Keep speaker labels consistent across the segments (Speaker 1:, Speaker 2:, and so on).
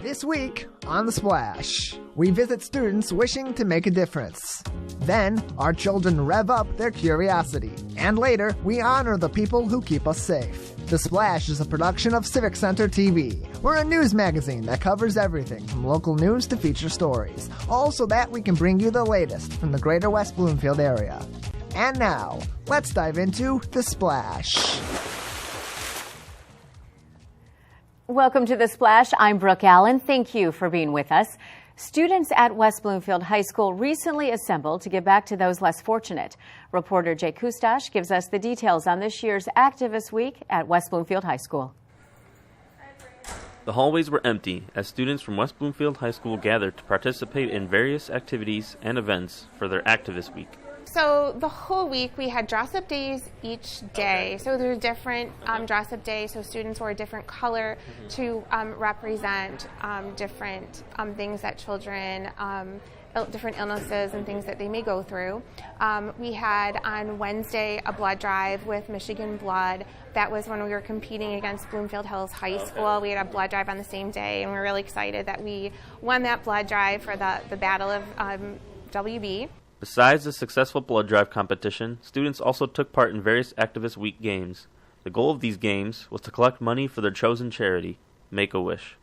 Speaker 1: This week on The Splash, we visit students wishing to make a difference. Then, our children rev up their curiosity. And later, we honor the people who keep us safe. The Splash is a production of Civic Center TV. We're a news magazine that covers everything from local news to feature stories, all so that we can bring you the latest from the greater West Bloomfield area. And now, let's dive into The Splash.
Speaker 2: Welcome to The Splash. I'm Brooke Allen. Thank you for being with us. Students at West Bloomfield High School recently assembled to give back to those less fortunate. Reporter Jay Kustash gives us the details on this year's Activist Week at West Bloomfield High School.
Speaker 3: The hallways were empty as students from West Bloomfield High School gathered to participate in various activities and events for their Activist Week.
Speaker 4: So the whole week we had dress-up days each day. So there's different dress-up days, so students wore a different color to represent different things that children, different illnesses and things that they may go through. We had on Wednesday a blood drive with Michigan Blood. That was when we were competing against Bloomfield Hills High School. We had a blood drive on the same day, and we're really excited that we won that blood drive for the Battle of WB.
Speaker 3: Besides the successful blood drive competition, students also took part in various Activist Week games. The goal of these games was to collect money for their chosen charity, Make-A-Wish.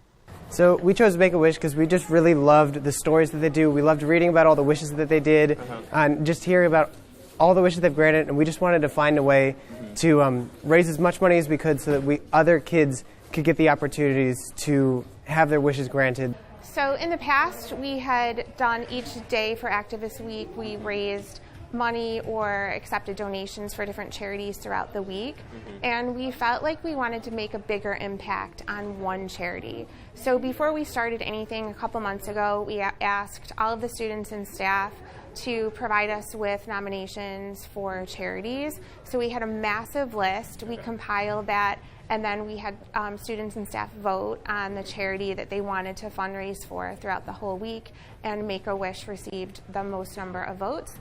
Speaker 5: So we chose Make-A-Wish because we just really loved the stories that they do. We loved reading about all the wishes that they did and just hearing about all the wishes they've granted, and we just wanted to find a way to raise as much money as we could so that other kids could get the opportunities to have their wishes granted.
Speaker 4: So in the past, we had done each day for Activist Week, we raised money or accepted donations for different charities throughout the week. And we felt like we wanted to make a bigger impact on one charity. So before we started anything a couple months ago, we asked all of the students and staff to provide us with nominations for charities. So we had a massive list. We compiled that, and then we had students and staff vote on the charity that they wanted to fundraise for throughout the whole week, and Make-A-Wish received the most number of votes.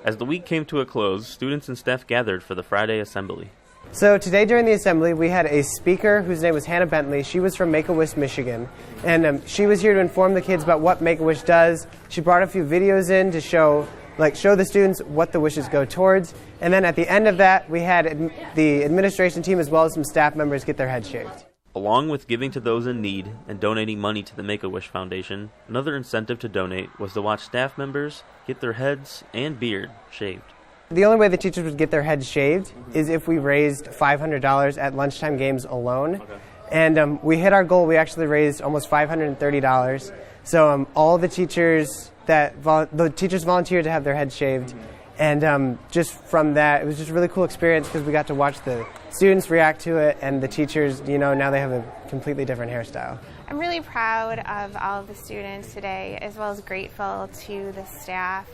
Speaker 3: As the week came to a close, students and staff gathered for the Friday assembly.
Speaker 5: So today during the assembly, we had a speaker whose name was Hannah Bentley. She was from Make-A-Wish, Michigan, and she was here to inform the kids about what Make-A-Wish does. She brought a few videos in to show the students what the wishes go towards. And then at the end of that, we had the administration team as well as some staff members get their heads shaved.
Speaker 3: Along with giving to those in need and donating money to the Make-A-Wish Foundation, another incentive to donate was to watch staff members get their heads and beard shaved.
Speaker 5: The only way the teachers would get their heads shaved is if we raised $500 at lunchtime games alone. Okay. And we hit our goal. We actually raised almost $530. So all the teachers volunteered to have their heads shaved. And just from that, it was just a really cool experience because we got to watch the students react to it, and the teachers, now they have a completely different hairstyle.
Speaker 4: I'm really proud of all of the students today, as well as grateful to the staff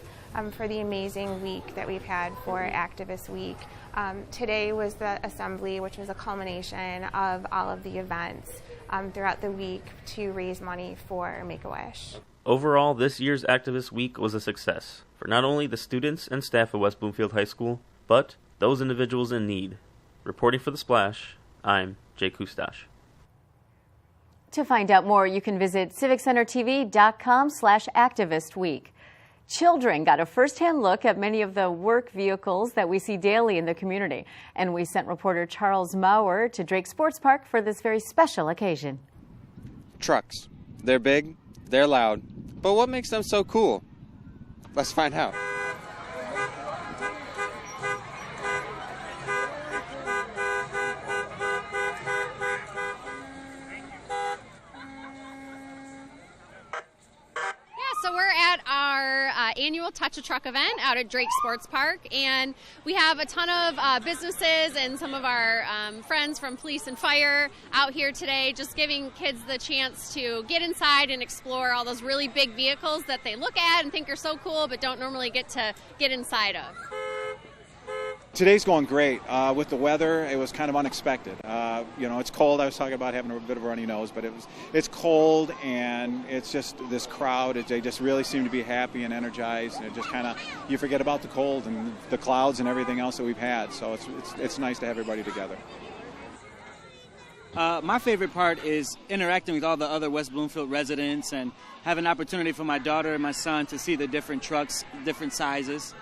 Speaker 4: for the amazing week that we've had for Activist Week. Today was the assembly, which was a culmination of all of the events throughout the week to raise money for Make-A-Wish.
Speaker 3: Overall, this year's Activist Week was a success for not only the students and staff of West Bloomfield High School, but those individuals in need. Reporting for The Splash, I'm Jay Kustash.
Speaker 2: To find out more, you can visit civiccentertv.com/activistweek. Children got a first-hand look at many of the work vehicles that we see daily in the community, and we sent reporter Charles Maurer to Drake Sports Park for this very special occasion.
Speaker 6: Trucks. They're big, they're loud, but what makes them so cool? Let's find out.
Speaker 7: So we're at our annual Touch a Truck event out at Drake Sports Park, and we have a ton of businesses and some of our friends from police and fire out here today, just giving kids the chance to get inside and explore all those really big vehicles that they look at and think are so cool but don't normally get to get inside of.
Speaker 8: Today's going great. With the weather, it was kind of unexpected. It's cold. I was talking about having a bit of a runny nose, but it's cold, and it's just this crowd. They just really seem to be happy and energized, and it just kind of, you forget about the cold and the clouds and everything else that we've had. So it's nice to have everybody together.
Speaker 9: My favorite part is interacting with all the other West Bloomfield residents and have an opportunity for my daughter and my son to see the different trucks, different sizes.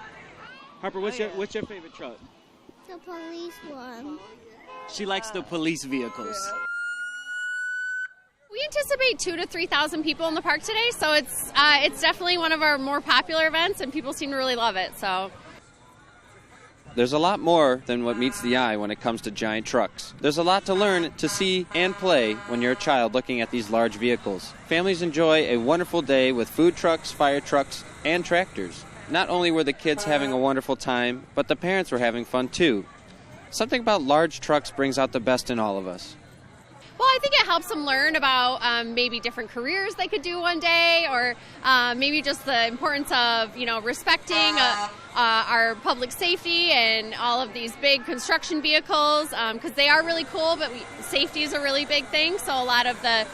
Speaker 9: Harper, what's your favorite truck?
Speaker 10: The police one.
Speaker 9: She likes the police vehicles.
Speaker 7: We anticipate 2,000 to 3,000 people in the park today, so it's definitely one of our more popular events, and people seem to really love it. So.
Speaker 6: There's a lot more than what meets the eye when it comes to giant trucks. There's a lot to learn, to see, and play when you're a child looking at these large vehicles. Families enjoy a wonderful day with food trucks, fire trucks, and tractors. Not only were the kids having a wonderful time, but the parents were having fun too. Something about large trucks brings out the best in all of us.
Speaker 7: Well, I think it helps them learn about maybe different careers they could do one day, or maybe just the importance of, respecting our public safety and all of these big construction vehicles, because they are really cool, but safety is a really big thing. So a lot of the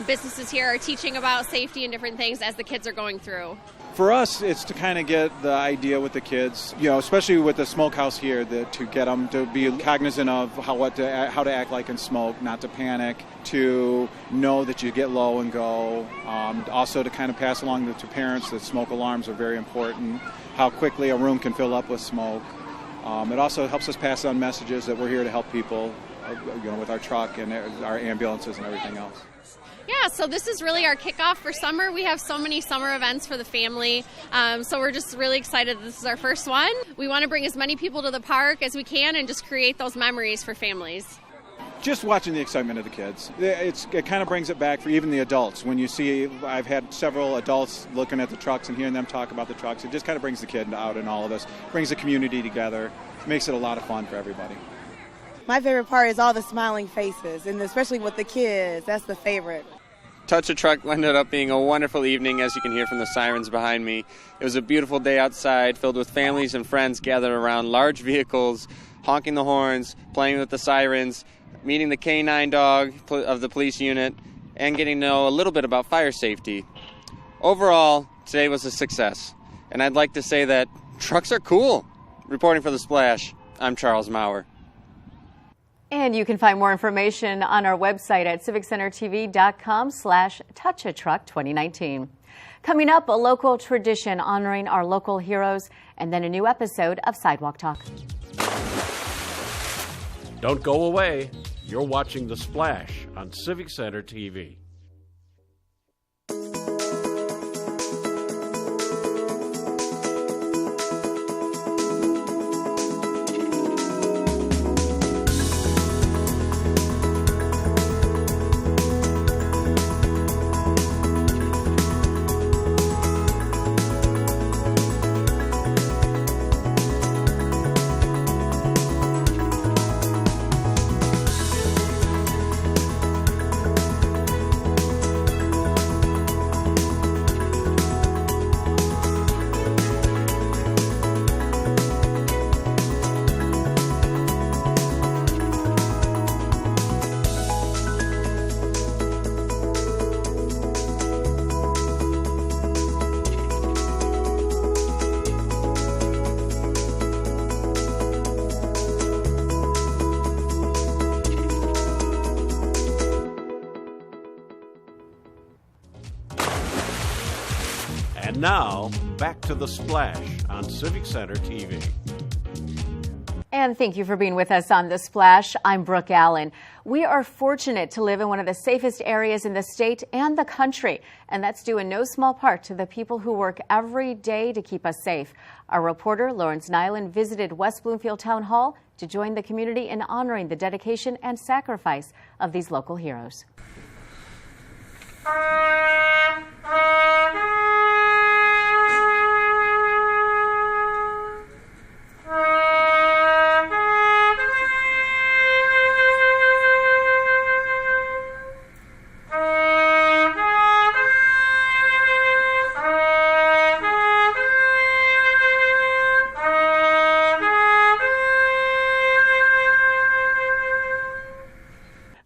Speaker 7: businesses here are teaching about safety and different things as the kids are going through.
Speaker 8: For us, it's to kind of get the idea with the kids, especially with the smokehouse here, to get them to be cognizant of how to act like in smoke, not to panic, to know that you get low and go. Also to kind of pass along to parents that smoke alarms are very important, how quickly a room can fill up with smoke. It also helps us pass on messages that we're here to help people, with our truck and our ambulances and everything else.
Speaker 7: Yeah, so this is really our kickoff for summer. We have so many summer events for the family, so we're just really excited that this is our first one. We want to bring as many people to the park as we can and just create those memories for families.
Speaker 8: Just watching the excitement of the kids. It kind of brings it back for even the adults. When you see, I've had several adults looking at the trucks and hearing them talk about the trucks. It just kind of brings the kid out in all of us, brings the community together, makes it a lot of fun for everybody.
Speaker 11: My favorite part is all the smiling faces, and especially with the kids. That's the favorite.
Speaker 6: Touch a Truck ended up being a wonderful evening, as you can hear from the sirens behind me. It was a beautiful day outside, filled with families and friends gathered around large vehicles, honking the horns, playing with the sirens, meeting the K9 dog of the police unit, and getting to know a little bit about fire safety. Overall, today was a success, and I'd like to say that trucks are cool. Reporting for The Splash, I'm Charles Maurer.
Speaker 2: And you can find more information on our website at civiccentertv.com/touchatruck2019. Coming up, a local tradition honoring our local heroes, and then a new episode of Sidewalk Talk.
Speaker 12: Don't go away. You're watching The Splash on Civic Center TV. And now, back to The Splash on Civic Center TV.
Speaker 2: And thank you for being with us on The Splash. I'm Brooke Allen. We are fortunate to live in one of the safest areas in the state and the country, and that's due in no small part to the people who work every day to keep us safe. Our reporter, Lawrence Nyland, visited West Bloomfield Town Hall to join the community in honoring the dedication and sacrifice of these local heroes.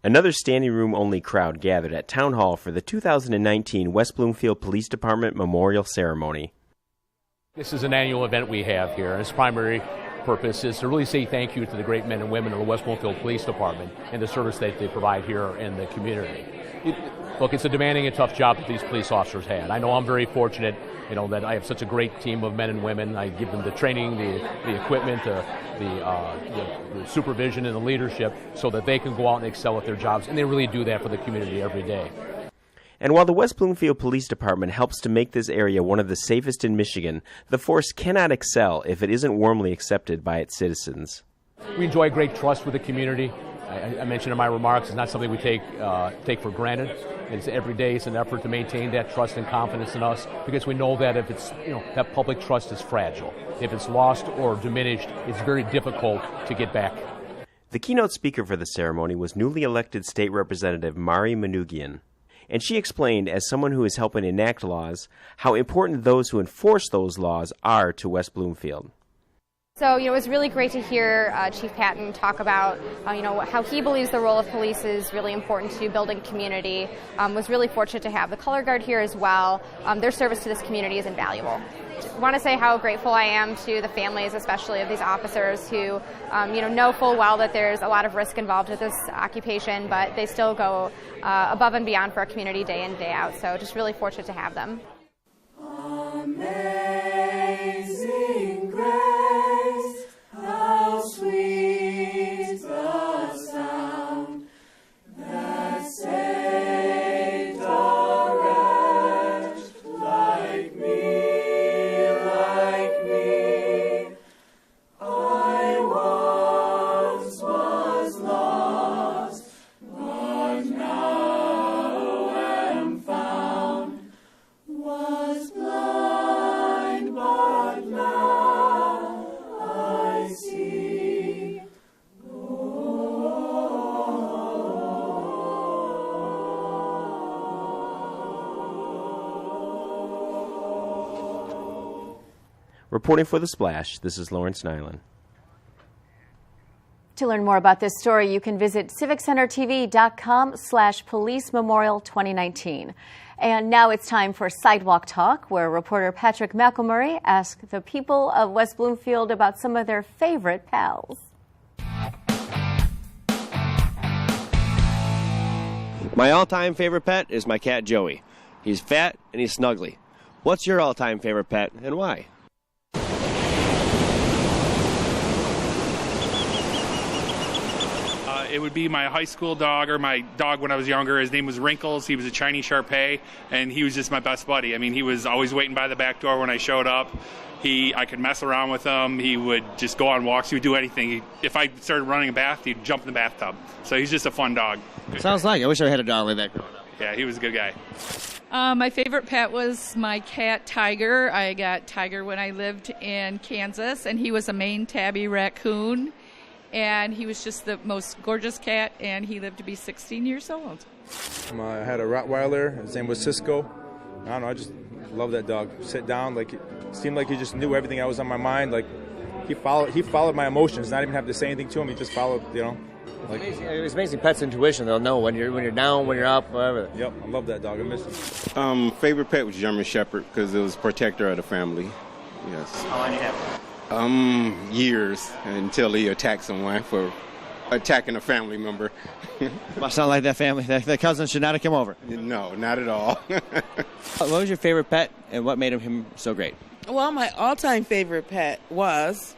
Speaker 13: Another standing room only crowd gathered at Town Hall for the 2019 West Bloomfield Police Department Memorial Ceremony.
Speaker 12: This is an annual event we have here. Its primary
Speaker 14: purpose is to really say thank you to the great men and women of the West Bloomfield Police Department and the service that they provide here in the community. Look, it's a demanding and tough job that these police officers had. I know I'm very fortunate, that I have such a great team of men and women. I give them the training, the equipment, the supervision and the leadership so that they can go out and excel at their jobs, and they really do that for the community every day.
Speaker 13: And while the West Bloomfield Police Department helps to make this area one of the safest in Michigan, the force cannot excel if it isn't warmly accepted by its citizens.
Speaker 14: We enjoy great trust with the community. I mentioned in my remarks, it's not something we take for granted. It's every day. It's an effort to maintain that trust and confidence in us, because we know that if it's that public trust is fragile. If it's lost or diminished, it's very difficult to get back.
Speaker 13: The keynote speaker for the ceremony was newly elected State Representative Mari Manoogian, and she explained, as someone who is helping enact laws, how important those who enforce those laws are to West Bloomfield.
Speaker 15: So, it was really great to hear Chief Patton talk about, how he believes the role of police is really important to building community. Was really fortunate to have the Color Guard here as well. Their service to this community is invaluable. I want to say how grateful I am to the families, especially of these officers who, know full well that there's a lot of risk involved with this occupation, but they still go above and beyond for our community day in, day out. So just really fortunate to have them.
Speaker 16: Amazing grace, how sweet the sound that saved a wretch like me. I once was lost, but now am found. Was blind, but now I see.
Speaker 13: Reporting for The Splash, this is Lawrence Nyland.
Speaker 2: To learn more about this story, you can visit civiccentertv.com/Police Memorial 2019. And now it's time for Sidewalk Talk, where reporter Patrick McElmurray asks the people of West Bloomfield about some of their favorite pals.
Speaker 17: My all-time favorite pet is my cat Joey. He's fat and he's snuggly. What's your all-time favorite pet and why?
Speaker 18: It would be my high school dog, or my dog when I was younger. His name was Wrinkles. He was a Chinese Shar-Pei, and he was just my best buddy. I mean, he was always waiting by the back door when I showed up. I could mess around with him. He would just go on walks. He would do anything. If I started running a bath, he'd jump in the bathtub. So he's just a fun dog.
Speaker 17: Sounds like it. I wish I had a dog like that growing up.
Speaker 18: Yeah, he was a good guy.
Speaker 19: My favorite pet was my cat Tiger. I got Tiger when I lived in Kansas, and he was a Maine tabby raccoon. And he was just the most gorgeous cat, and he lived to be 16 years old.
Speaker 20: I had a Rottweiler. His name was Cisco. I don't know, I just love that dog. Sit down, it seemed like he just knew everything that was on my mind. He followed my emotions, not even have to say anything to him. He just followed,
Speaker 17: It's amazing pets' intuition. They'll know when you're down, when you're up, whatever.
Speaker 20: Yep, I love that dog. I miss him.
Speaker 21: Favorite pet was German Shepherd because it was protector of the family. Yes.
Speaker 17: How long did you have?
Speaker 21: Years until he attacked someone for attacking a family member.
Speaker 17: Must not like that family. That cousin should not have come over.
Speaker 21: No, not at all.
Speaker 17: What was your favorite pet, and what made him so great?
Speaker 22: Well, my all-time favorite pet was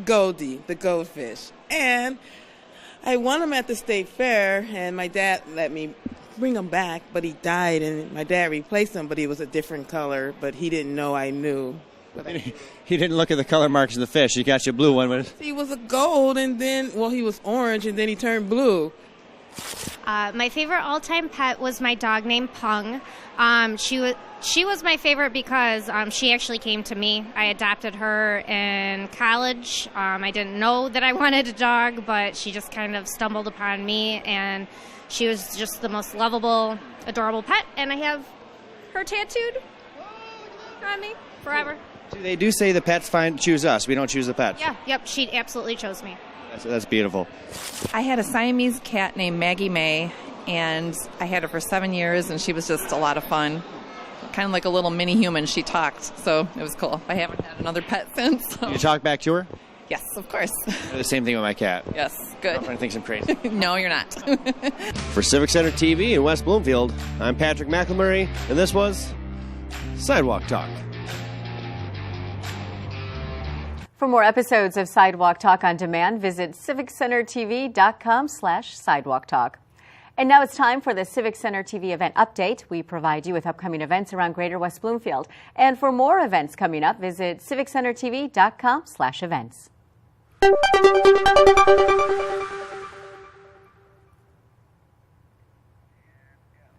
Speaker 22: Goldie, the goldfish. And I won him at the state fair, and my dad let me bring him back, but he died, and my dad replaced him, but he was a different color, but he didn't know I knew.
Speaker 17: He didn't look at the color marks of the fish. He got you a blue one.
Speaker 22: He was a gold, and then, he was orange, and then he turned blue.
Speaker 23: My favorite all-time pet was my dog named Pung. She was my favorite because she actually came to me. I adopted her in college. I didn't know that I wanted a dog, but she just kind of stumbled upon me, and she was just the most lovable, adorable pet, and I have her tattooed on me forever.
Speaker 17: They do say the pets choose us. We don't choose the pets.
Speaker 23: Yeah, yep, she absolutely chose me.
Speaker 17: That's beautiful.
Speaker 24: I had a Siamese cat named Maggie May, and I had her for 7 years, and she was just a lot of fun. Kind of like a little mini human. She talked, so it was cool. I haven't had another pet since. So.
Speaker 17: Did you talk back to her?
Speaker 24: Yes, of course.
Speaker 17: The same thing with my cat.
Speaker 24: Yes, good.
Speaker 17: My friend thinks I'm crazy.
Speaker 24: No, you're not.
Speaker 17: For Civic Center TV in West Bloomfield, I'm Patrick McElmurray, and this was Sidewalk Talk.
Speaker 2: For more episodes of Sidewalk Talk on Demand, visit civiccentertv.com/sidewalk talk. And now it's time for the Civic Center TV event update. We provide you with upcoming events around Greater West Bloomfield. And for more events coming up, visit civiccentertv.com/events.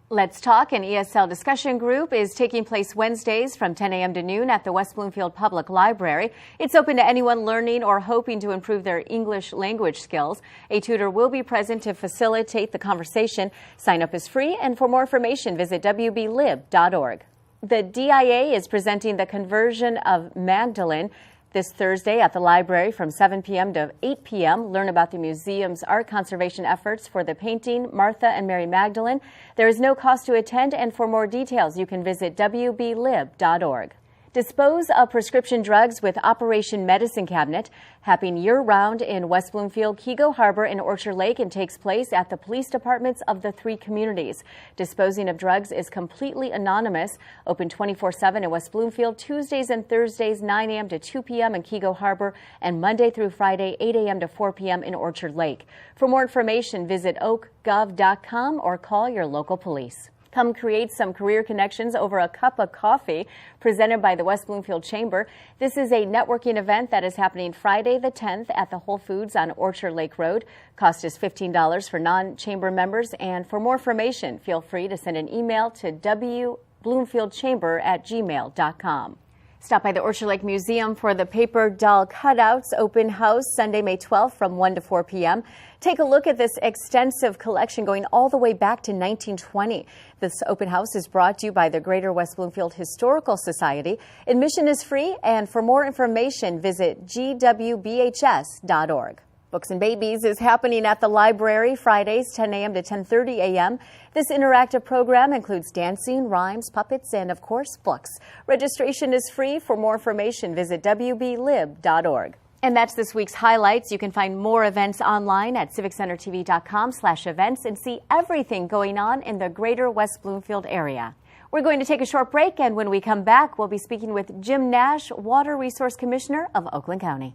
Speaker 2: Let's Talk, an ESL discussion group, is taking place Wednesdays from 10 a.m. to noon at the West Bloomfield Public Library. It's open to anyone learning or hoping to improve their English language skills. A tutor will be present to facilitate the conversation. Sign up is free, and for more information, visit wblib.org. The DIA is presenting the Conversion of Magdalene this Thursday at the library from 7 p.m. to 8 p.m. Learn about the museum's art conservation efforts for the painting Martha and Mary Magdalene. There is no cost to attend, and for more details, you can visit wblib.org. Dispose of prescription drugs with Operation Medicine Cabinet, happening year-round in West Bloomfield, Kego Harbor, and Orchard Lake, and takes place at the police departments of the 3 communities. Disposing of drugs is completely anonymous. Open 24/7 in West Bloomfield, Tuesdays and Thursdays 9 a.m. to 2 p.m. in Kego Harbor, and Monday through Friday 8 a.m. to 4 p.m. in Orchard Lake. For more information, visit oakgov.com or call your local police. Come create some career connections over a cup of coffee, presented by the West Bloomfield Chamber. This is a networking event that is happening Friday the 10th at the Whole Foods on Orchard Lake Road. Cost is $15 for non-chamber members, and for more information, feel free to send an email to wbloomfieldchamber@gmail.com. Stop by the Orchard Lake Museum for the Paper Doll Cutouts open house Sunday, May 12th from 1 to 4 p.m. Take a look at this extensive collection going all the way back to 1920. This open house is brought to you by the Greater West Bloomfield Historical Society. Admission is free, and for more information, visit gwbhs.org. Books and Babies is happening at the library Fridays 10 a.m. to 10:30 a.m. This interactive program includes dancing, rhymes, puppets, and, of course, books. Registration is free. For more information, visit wblib.org. And that's this week's highlights. You can find more events online at civiccentertv.com/events and see everything going on in the Greater West Bloomfield area. We're going to take a short break, and when we come back, we'll be speaking with Jim Nash, Water Resource Commissioner of Oakland County.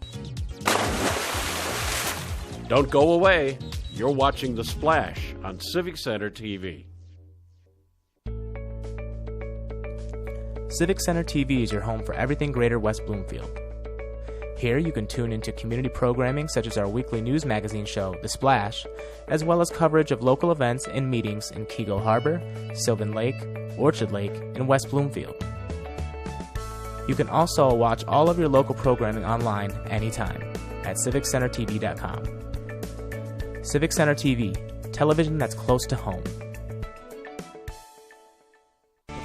Speaker 12: Don't go away. You're watching The Splash on Civic Center TV.
Speaker 1: Civic Center TV is your home for everything Greater West Bloomfield. Here you can tune into community programming such as our weekly news magazine show, The Splash, as well as coverage of local events and meetings in Kego Harbor, Sylvan Lake, Orchard Lake, and West Bloomfield. You can also watch all of your local programming online anytime at civiccentertv.com. Civic Center TV, television that's close to home.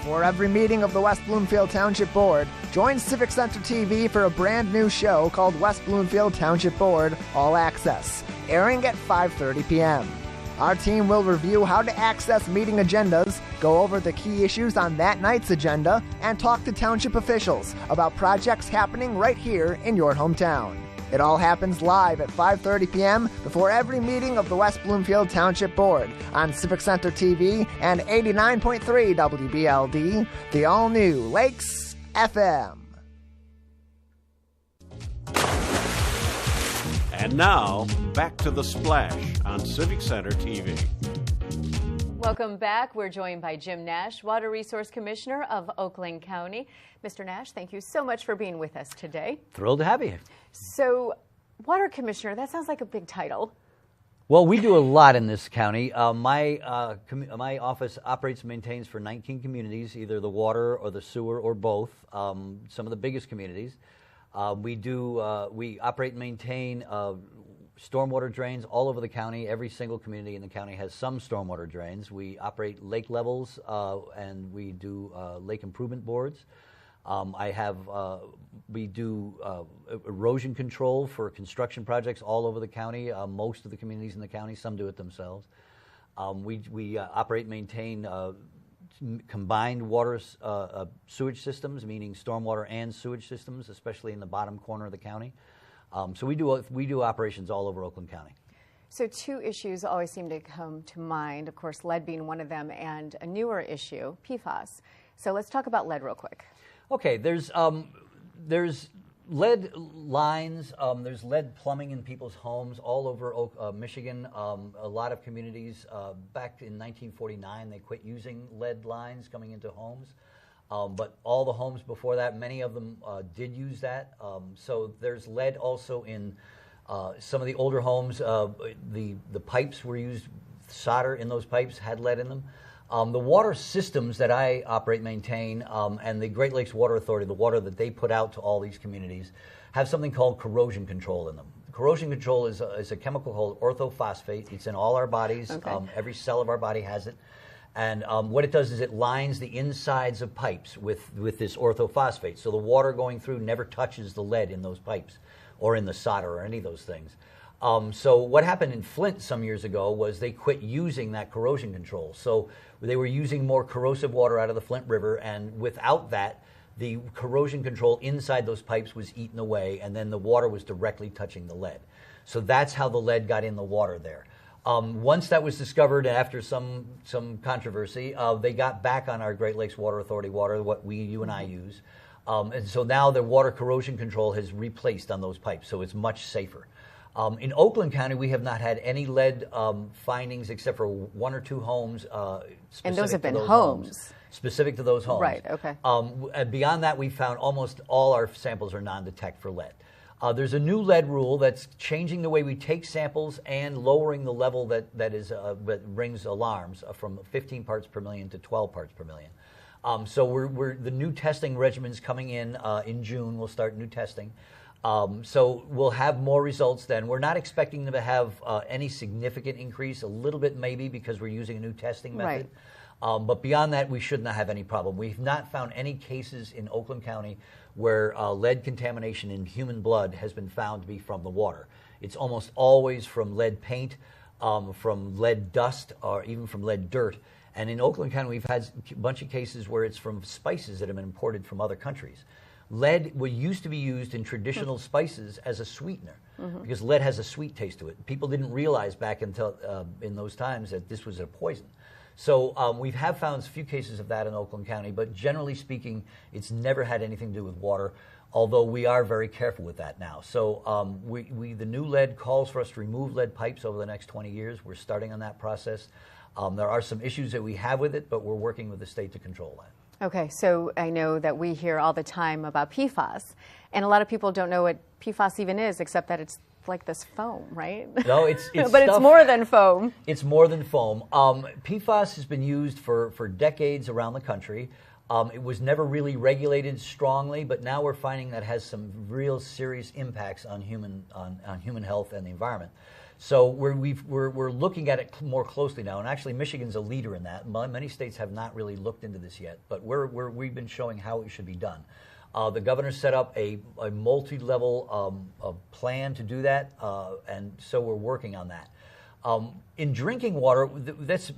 Speaker 3: For every meeting of the West Bloomfield Township Board, join Civic Center TV for a brand new show called West Bloomfield Township Board All Access, airing at 5:30 p.m. Our team will review how to access meeting agendas, go over the key issues on that night's agenda, and talk to township officials about projects happening right here in your hometown. It all happens live at 5:30 p.m. before every meeting of the West Bloomfield Township Board on Civic Center TV and 89.3 WBLD, the all-new Lakes FM.
Speaker 12: And now, back to The Splash on Civic Center TV.
Speaker 2: Welcome back. We're joined by Jim Nash, Water Resource Commissioner of Oakland County. Mr. Nash, thank you so much for being with us today.
Speaker 4: Thrilled to have you.
Speaker 2: So, Water Commissioner, that sounds like a big title.
Speaker 4: Well, we do a lot in this county. My office operates and maintains for 19 communities, either the water or the sewer or both, some of the biggest communities. We operate and maintain stormwater drains all over the county. Every single community in the county has some stormwater drains. We operate lake levels and we do lake improvement boards. We do erosion control for construction projects all over the county. Most of the communities in the county, some do it themselves. We operate and maintain combined water sewage systems, meaning stormwater and sewage systems, especially in the bottom corner of the county. So we do operations all over Oakland County.
Speaker 2: So two issues always seem to come to mind, of course, lead being one of them, and a newer issue, PFAS. So let's talk about lead real quick.
Speaker 4: Okay, there's lead lines, there's lead plumbing in people's homes all over Michigan. A lot of communities, back in 1949, they quit using lead lines coming into homes. But all the homes before that, many of them did use that. So there's lead also in some of the older homes. The pipes were used, solder in those pipes had lead in them. The water systems that I operate, maintain, and the Great Lakes Water Authority, the water that they put out to all these communities, have something called corrosion control in them. Corrosion control is a chemical called orthophosphate. It's in all our bodies. Okay. Every cell of our body has it. And what it does is it lines the insides of pipes with this orthophosphate. So the water going through never touches the lead in those pipes or in the solder or any of those things. So what happened in Flint some years ago was they quit using that corrosion control. So they were using more corrosive water out of the Flint River, and without that, the corrosion control inside those pipes was eaten away, and then the water was directly touching the lead. So that's how the lead got in the water there. Once that was discovered, after some controversy, they got back on our Great Lakes Water Authority water, what you and I use. And so now the water corrosion control has replaced on those pipes, so it's much safer. In Oakland County, we have not had any lead findings except for one or two homes.
Speaker 2: And those have been homes.
Speaker 4: Specific to those homes.
Speaker 2: Right, okay.
Speaker 4: And beyond that, we found almost all our samples are non-detect for lead. There's a new lead rule that's changing the way we take samples and lowering the level that rings alarms from 15 parts per million to 12 parts per million. So the new testing regimen's coming in June. We'll start new testing. So we'll have more results then. We're not expecting them to have any significant increase, a little bit maybe because we're using a new testing method. Right. But beyond that, we should not have any problem. We've not found any cases in Oakland County where lead contamination in human blood has been found to be from the water. It's almost always from lead paint, from lead dust, or even from lead dirt. And in Oakland County, we've had a bunch of cases where it's from spices that have been imported from other countries. Lead used to be used in traditional spices as a sweetener because lead has a sweet taste to it. People didn't realize back until in those times that this was a poison. So we have found a few cases of that in Oakland County, but generally speaking, it's never had anything to do with water, although we are very careful with that now. So the new lead calls for us to remove lead pipes over the next 20 years. We're starting on that process. There are some issues that we have with it, but we're working with the state to control that.
Speaker 2: Okay, so I know that we hear all the time about PFAS, and a lot of people don't know what PFAS even is, except that it's like this foam, right?
Speaker 4: No, it's
Speaker 2: but
Speaker 4: stuff,
Speaker 2: it's more than foam.
Speaker 4: It's more than foam. PFAS has been used for decades around the country. It was never really regulated strongly, but now we're finding that has some real serious impacts on human health and the environment. So we're looking at it more closely now, and actually Michigan's a leader in that. Many states have not really looked into this yet, but we've been showing how it should be done. The governor set up a multi-level plan to do that, and so we're working on that. In drinking water,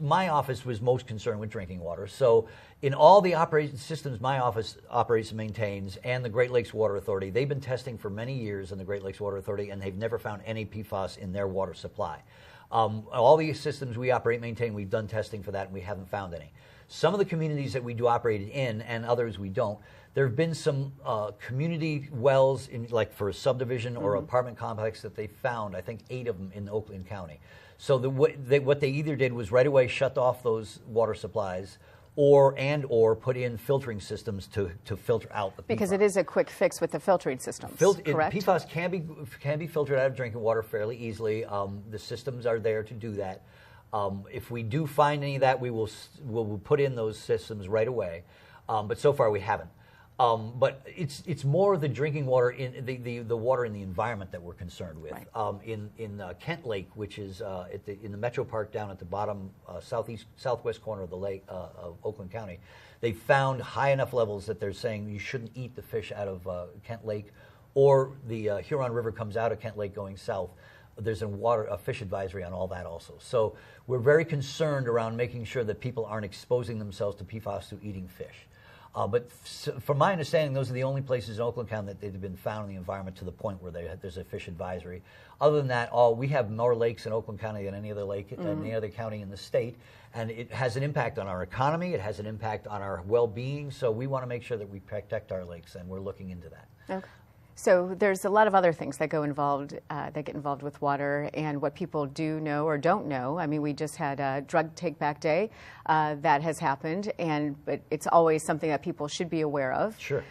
Speaker 4: my office was most concerned with drinking water. So in all the operating systems my office operates and maintains, and the Great Lakes Water Authority, they've been testing for many years in the Great Lakes Water Authority, and they've never found any PFAS in their water supply. All the systems we operate and maintain, we've done testing for that, and we haven't found any. Some of the communities that we do operate in, and others we don't, there have been some community wells, like for a subdivision or apartment complex that they found, I think 8 of them in Oakland County. So what they either did was right away shut off those water supplies or put in filtering systems to filter out the PFAS.
Speaker 2: Because it is a quick fix with the filtering systems, correct?
Speaker 4: PFAS can be filtered out of drinking water fairly easily. The systems are there to do that. If we do find any of that, we'll put in those systems right away. But so far we haven't. But it's more the drinking water, in the water in the environment that we're concerned with. Right. In Kent Lake, which is in the Metro Park down at the bottom southwest corner of the lake of Oakland County, they found high enough levels that they're saying you shouldn't eat the fish out of Kent Lake, or the Huron River comes out of Kent Lake going south. There's a fish advisory on all that also. So we're very concerned around making sure that people aren't exposing themselves to PFAS through eating fish. But from my understanding, those are the only places in Oakland County that they've been found in the environment to the point where there's a fish advisory. Other than that, we have more lakes in Oakland County than any other lake, any other county in the state. And it has an impact on our economy. It has an impact on our well-being. So we want to make sure that we protect our lakes, and we're looking into that.
Speaker 2: Okay. So there's a lot of other things that get involved with water and what people do know or don't know. I mean, we just had a drug take-back day that has happened, but it's always something that people should be aware of.
Speaker 4: Sure.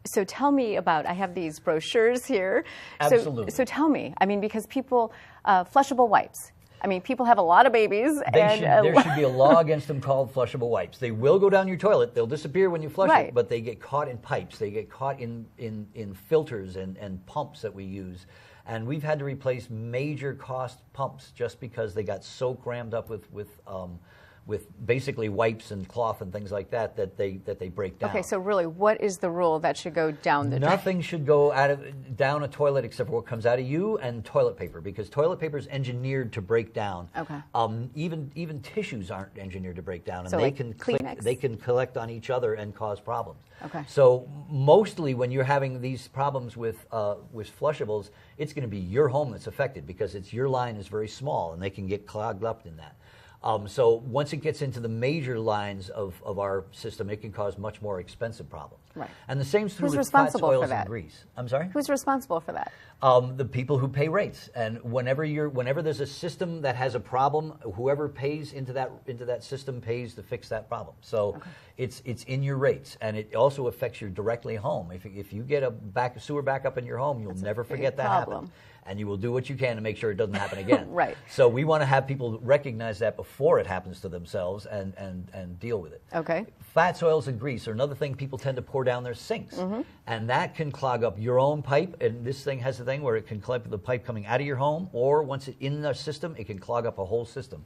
Speaker 2: So tell me about, I have these brochures here.
Speaker 4: Absolutely.
Speaker 2: So tell me, I mean, because people, flushable wipes. I mean, people have a lot of babies.
Speaker 4: There should be a law against them called flushable wipes. They will go down your toilet. They'll disappear when you flush it, but they get caught in pipes. They get caught in filters and pumps that we use. And we've had to replace major cost pumps just because they got so crammed up with basically wipes and cloth and things like that they break down.
Speaker 2: Okay, so really, what is the rule that should go down the drain?
Speaker 4: Nothing should go down a toilet except for what comes out of you, and toilet paper, because toilet paper is engineered to break down.
Speaker 2: Okay.
Speaker 4: Even tissues aren't engineered to break down, and
Speaker 2: so
Speaker 4: they
Speaker 2: like
Speaker 4: can collect on each other and cause problems.
Speaker 2: Okay.
Speaker 4: So mostly when you're having these problems with flushables, it's going to be your home that's affected because your line is very small and they can get clogged up in that. So once it gets into the major lines of our system, it can cause much more expensive problems.
Speaker 2: Right.
Speaker 4: And the same's true
Speaker 2: Who's
Speaker 4: with fats,
Speaker 2: responsible
Speaker 4: oils,
Speaker 2: for that?
Speaker 4: and grease. I'm sorry?
Speaker 2: Who's responsible for that?
Speaker 4: The people who pay rates. And whenever there's a system that has a problem, whoever pays into that system pays to fix that problem. So it's in your rates, and it also affects you directly home. If you get a sewer backup in your home, you'll never forget that happened. And you will do what you can to make sure it doesn't happen again.
Speaker 2: Right.
Speaker 4: So we want to have people recognize that before it happens to themselves and deal with it.
Speaker 2: Okay.
Speaker 4: Fats, oils, and grease are another thing people tend to pour down their sinks. And that can clog up your own pipe. And this thing has a thing where it can clog up the pipe coming out of your home, or once it's in the system, it can clog up a whole system.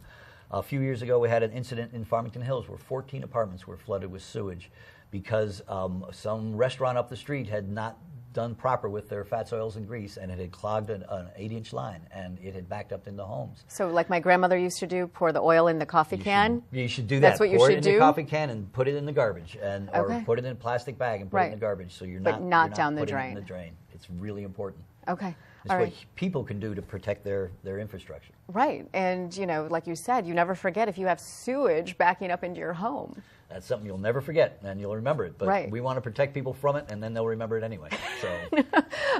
Speaker 4: A few years ago, we had an incident in Farmington Hills where 14 apartments were flooded with sewage because some restaurant up the street had not done proper with their fats, oils, and grease, and it had clogged an 8-inch line, and it had backed up into homes.
Speaker 2: So like my grandmother used to do, pour the oil in the coffee can?
Speaker 4: You should do that.
Speaker 2: That's what you
Speaker 4: pour
Speaker 2: should
Speaker 4: it in
Speaker 2: do?
Speaker 4: the coffee can and put it in the garbage, or put it in a plastic bag and put it in the garbage. So you're not
Speaker 2: down the
Speaker 4: putting
Speaker 2: drain.
Speaker 4: it in the drain. It's really important.
Speaker 2: Okay.
Speaker 4: It's what people can do to protect their infrastructure.
Speaker 2: Right. And, like you said, you never forget if you have sewage backing up into your home.
Speaker 4: That's something you'll never forget, and you'll remember it. But we want to protect people from it, and then they'll remember it anyway. So.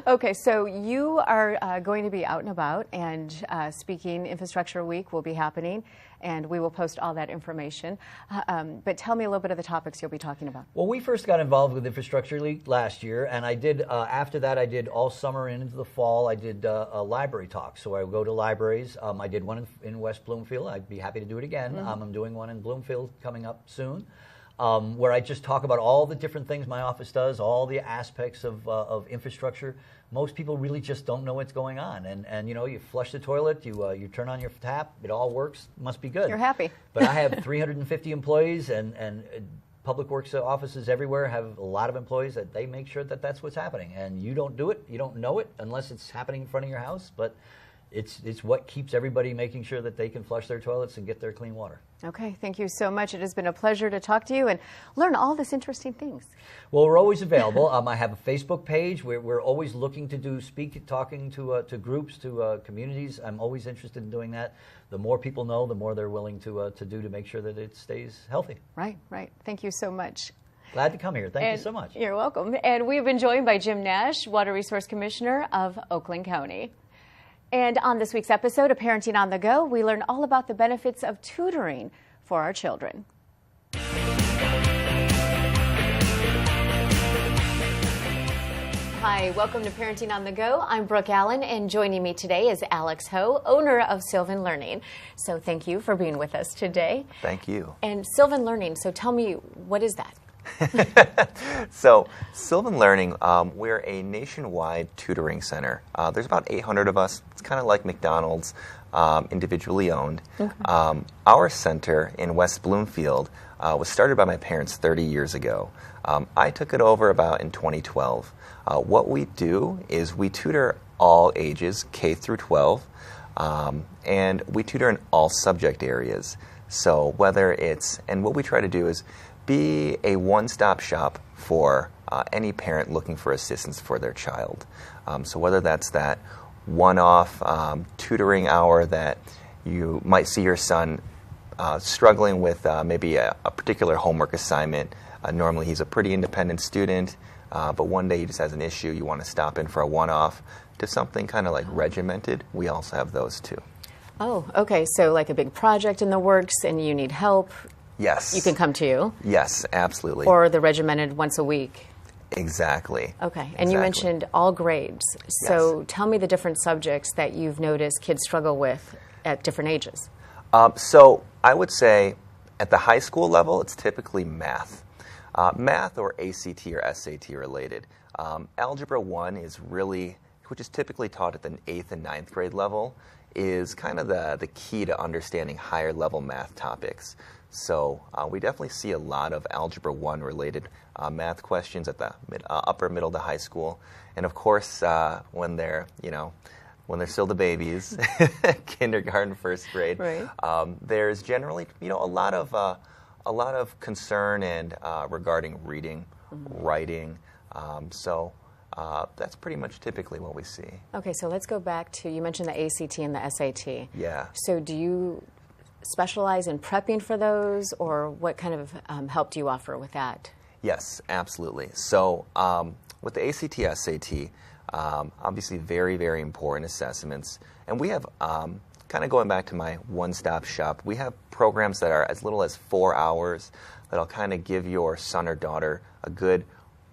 Speaker 2: Okay, so you are going to be out and about, and speaking Infrastructure Week will be happening, and we will post all that information. But tell me a little bit of the topics you'll be talking about.
Speaker 4: Well, we first got involved with Infrastructure Week last year, and I did, after that, I did all summer and into the fall, I did a library talk. So I would go to libraries. I did one in West Bloomfield. I'd be happy to do it again. I'm doing one in Bloomfield coming up soon. Where I just talk about all the different things my office does, all the aspects of infrastructure. Most people really just don't know what's going on. And you flush the toilet, you turn on your tap, it all works, must be good.
Speaker 2: You're happy.
Speaker 4: But I have 350 employees, and public works offices everywhere have a lot of employees that they make sure that that's what's happening. And you don't do it, you don't know it unless it's happening in front of your house. But it's what keeps everybody making sure that they can flush their toilets and get their clean water.
Speaker 2: Okay, thank you so much. It has been a pleasure to talk to you and learn all this interesting things.
Speaker 4: Well, we're always available. I have a Facebook page. We're always looking to talking to groups, to communities. I'm always interested in doing that. The more people know, the more they're willing to do to make sure that it stays healthy.
Speaker 2: Right. Thank you so much.
Speaker 4: Glad to come here. Thank you so much.
Speaker 2: You're welcome. And we've been joined by Jim Nash, Water Resource Commissioner of Oakland County. And on this week's episode of Parenting on the Go, we learn all about the benefits of tutoring for our children. Hi, welcome to Parenting on the Go. I'm Brooke Allen, and joining me today is Alex Ho, owner of Sylvan Learning. So thank you for being with us today.
Speaker 5: Thank you.
Speaker 2: And Sylvan Learning, so tell me, what is that?
Speaker 5: So, Sylvan Learning, we're a nationwide tutoring center. There's about 800 of us. It's kind of like McDonald's, individually owned. Okay. Our center in West Bloomfield was started by my parents 30 years ago. I took it over about in 2012. What we do is we tutor all ages, K through 12, and we tutor in all subject areas. So whether it's, and what we try to do is be a one-stop shop for any parent looking for assistance for their child. So whether that's that one-off tutoring hour that you might see your son struggling with maybe a particular homework assignment. Normally he's a pretty independent student, but one day he just has an issue, you want to stop in for a one-off, to something kind of like regimented. We also have those too.
Speaker 2: Oh, okay. So like a big project in the works and you need help.
Speaker 5: Yes.
Speaker 2: You can come to you.
Speaker 5: Yes, absolutely.
Speaker 2: Or the regimented once a week.
Speaker 5: Exactly.
Speaker 2: Okay. And you mentioned all grades. So tell me the different subjects that you've noticed kids struggle with at different ages.
Speaker 5: So I would say at the high school level, it's typically math. Math or ACT or SAT related. Algebra 1 is really, which is typically taught at the 8th and 9th grade level, is kind of the key to understanding higher level math topics. So we definitely see a lot of Algebra 1 related math questions at the upper middle to high school. And of course, when they're, when they're still the babies, kindergarten, first grade, right. There's generally, a lot of concern and regarding reading, writing. So that's pretty much typically what we see.
Speaker 2: Okay, so let's go back to, you mentioned the ACT and the SAT.
Speaker 5: Yeah.
Speaker 2: So do you specialize in prepping for those, or what kind of help do you offer with that?
Speaker 5: Yes, absolutely. So with the ACT, SAT, obviously very, very important assessments. And we have, kind of going back to my one-stop shop, we have programs that are as little as 4 hours that'll kind of give your son or daughter a good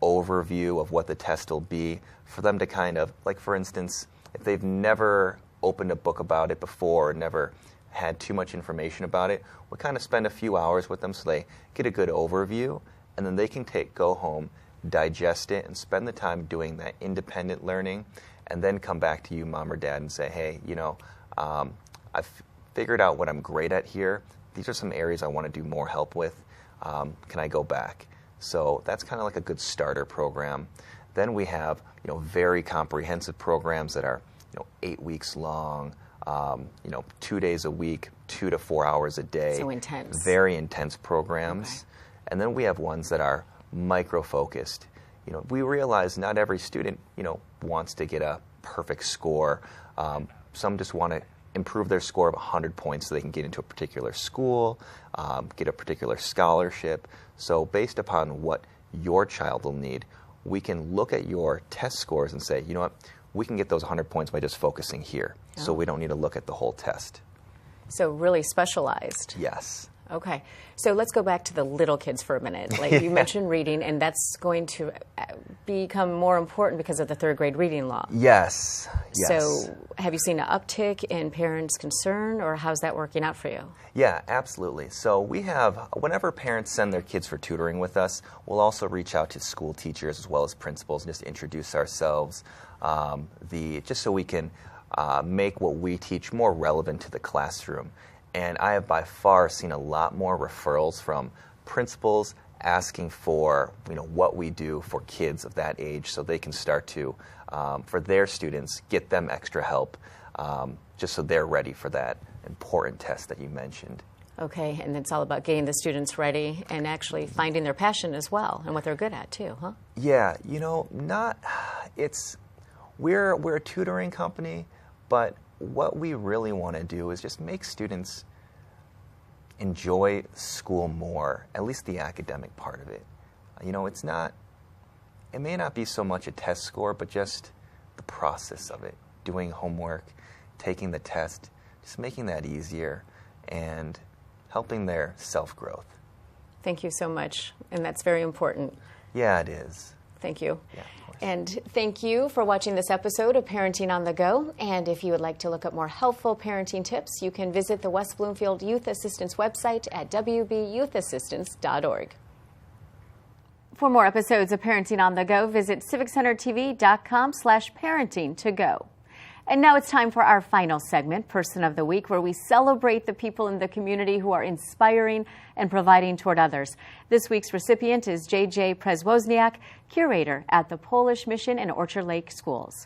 Speaker 5: overview of what the test will be, for them to kind of, like for instance, if they've never opened a book about it before or never had too much information about it, we kind of spend a few hours with them so they get a good overview, and then they can go home, digest it, and spend the time doing that independent learning, and then come back to you, mom or dad, and say, hey, I've figured out what I'm great at here. These are some areas I want to do more help with. Can I go back? So that's kind of like a good starter program. Then we have, very comprehensive programs that are, 8 weeks long, 2 days a week, 2 to 4 hours a day.
Speaker 2: So intense.
Speaker 5: Very intense programs. Okay. And then we have ones that are micro-focused. We realize not every student, wants to get a perfect score. Some just want to improve their score of 100 points so they can get into a particular school, get a particular scholarship. So based upon what your child will need, we can look at your test scores and say, you know what, we can get those 100 points by just focusing here. Oh. So we don't need to look at the whole test.
Speaker 2: So really specialized.
Speaker 5: Yes.
Speaker 2: Okay. So let's go back to the little kids for a minute. Like you mentioned reading, and that's going to become more important because of the third grade reading law.
Speaker 5: Yes. Yes.
Speaker 2: So have you seen an uptick in parents' concern, or how's that working out for you?
Speaker 5: Yeah, absolutely. So we have, whenever parents send their kids for tutoring with us, we'll also reach out to school teachers as well as principals and just introduce ourselves, just so we can make what we teach more relevant to the classroom. And I have by far seen a lot more referrals from principals asking for, what we do for kids of that age, so they can start to, for their students, get them extra help, just so they're ready for that important test that you mentioned.
Speaker 2: Okay, and it's all about getting the students ready and actually finding their passion as well and what they're good at too, huh?
Speaker 5: Yeah, we're a tutoring company, but what we really want to do is just make students enjoy school more, at least the academic part of it. It may not be so much a test score, but just the process of it, doing homework, taking the test, just making that easier and helping their self-growth.
Speaker 2: Thank you so much, and that's very important.
Speaker 5: Yeah, it is.
Speaker 2: Thank you.
Speaker 5: Yeah, of course.
Speaker 2: And thank you for watching this episode of Parenting on the Go. And if you would like to look up more helpful parenting tips, you can visit the West Bloomfield Youth Assistance website at wbyouthassistance.org. For more episodes of Parenting on the Go, visit civiccentertv.com/parenting-to-go. And now it's time for our final segment, Person of the Week, where we celebrate the people in the community who are inspiring and providing toward others. This week's recipient is J.J. Przewozniak, curator at the Polish Mission and Orchard Lake Schools.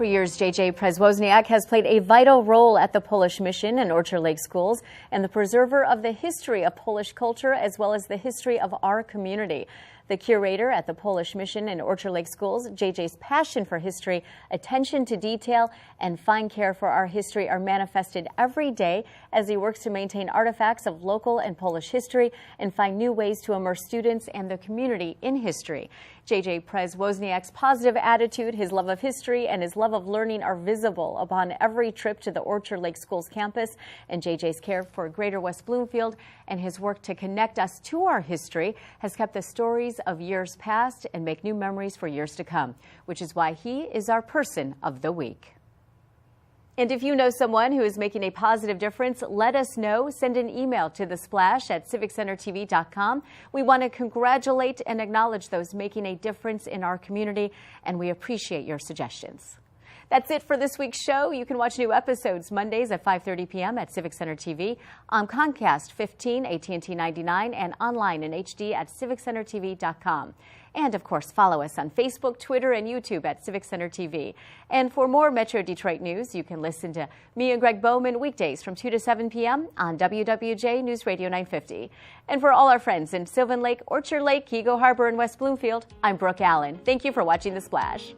Speaker 2: For years, J.J. Przewozniak has played a vital role at the Polish Mission and Orchard Lake Schools and the preserver of the history of Polish culture as well as the history of our community. The curator at the Polish Mission and Orchard Lake Schools, JJ's passion for history, attention to detail, and fine care for our history are manifested every day as he works to maintain artifacts of local and Polish history and find new ways to immerse students and the community in history. J.J. Przewozniak's positive attitude, his love of history, and his love of learning are visible upon every trip to the Orchard Lake Schools campus, and J.J.'s care for Greater West Bloomfield and his work to connect us to our history has kept the stories of years past and make new memories for years to come, which is why he is our Person of the Week. And if you know someone who is making a positive difference, let us know. Send an email to thesplash@civiccentertv.com. We want to congratulate and acknowledge those making a difference in our community, and we appreciate your suggestions. That's it for this week's show. You can watch new episodes Mondays at 5:30 p.m. at Civic Center TV, on Comcast 15, AT&T 99, and online in HD at civiccentertv.com. And, of course, follow us on Facebook, Twitter, and YouTube at Civic Center TV. And for more Metro Detroit news, you can listen to me and Greg Bowman weekdays from 2 to 7 p.m. on WWJ News Radio 950. And for all our friends in Sylvan Lake, Orchard Lake, Kego Harbor, and West Bloomfield, I'm Brooke Allen. Thank you for watching The Splash.